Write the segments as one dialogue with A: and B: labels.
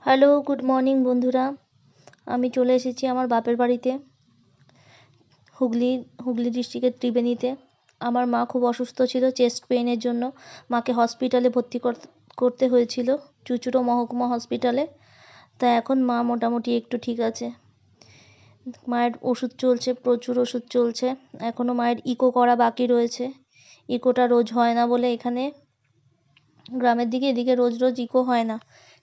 A: Hello, good morning বন্ধুরা। আমি চলে এসেছি আমার বাপের বাড়িতে, হুগলি ডিস্ট্রিক্টের ত্রিবেণীতে। আমার মা খুব অসুস্থ ছিল চেস্ট পেইনের জন্য। মাকে হসপিটালে ভর্তি করতে হয়েছিল, চুঁচুড়া মহকুমা হসপিটালে। তা এখন মা মোটামুটি একটু ঠিক আছে। মায়ের ওষুধ চলছে, প্রচুর ওষুধ চলছে। এখনও মায়ের ইকো করা বাকি রয়েছে। ইকোটা রোজ হয় না বলে এখানে গ্রামের দিকে এদিকে রোজ রোজ ইকো হয় না,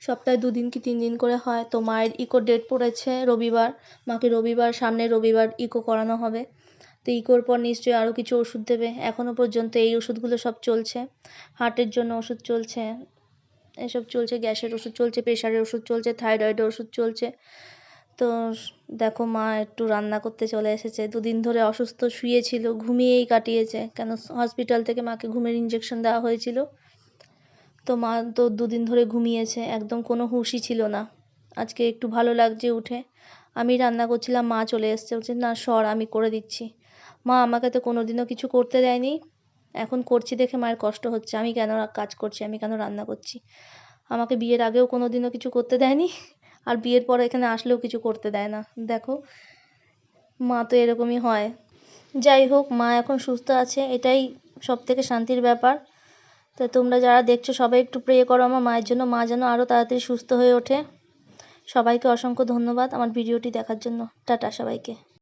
A: সপ্তাহে 2 দিন কি 3 দিন করে হয়। তো মায়ের ইকো ডেট পড়েছে রবিবার। মাকে সামনের রবিবার ইকো করানো হবে। তো ইকোর পর নিশ্চয়ই আরও কিছু ওষুধ দেবে। এখনও পর্যন্ত এই ওষুধগুলো সব চলছে। হার্টের জন্য ওষুধ চলছে, এসব চলছে, গ্যাসের ওষুধ চলছে, প্রেশারের ওষুধ চলছে, থাইরয়েডের ওষুধ চলছে। তো দেখো মা একটু রান্না করতে চলে এসেছে। 2 দিন ধরে অসুস্থ শুয়েছিল, ঘুমিয়েই কাটিয়েছে, কেন হসপিটাল থেকে মাকে ঘুমের ইঞ্জেকশন দেওয়া হয়েছিল। তো মা তো 2 দিন ধরে ঘুমিয়েছে, একদম কোনো হুঁশই ছিল না। আজকে একটু ভালো লাগছে উঠে। আমি রান্না করছিলাম, মা চলে এসছে, বলছে না সর আমি করে দিচ্ছি। মা আমাকে তো কোনোদিনও কিছু করতে দেয়নি, এখন করছি দেখে মায়ের কষ্ট হচ্ছে। আমি কেন কাজ করছি, আমি কেন রান্না করছি। আমাকে বিয়ের আগেও কোনোদিনও কিছু করতে দেয়নি, আর বিয়ের পরে এখানে আসলেও কিছু করতে দেয় না। দেখো মা তো এরকমই হয়। যাই হোক, মা এখন সুস্থ আছে, এটাই সবথেকে শান্তির ব্যাপার। তো তোমরা যারা দেখছো সবাই একটু প্রে করো আমার মায়ের জন্য, মা যেন আরও তাড়াতাড়ি সুস্থ হয়ে ওঠে। সবাইকে অসংখ্য ধন্যবাদ আমার ভিডিওটি দেখার জন্য। টাটা সবাইকে।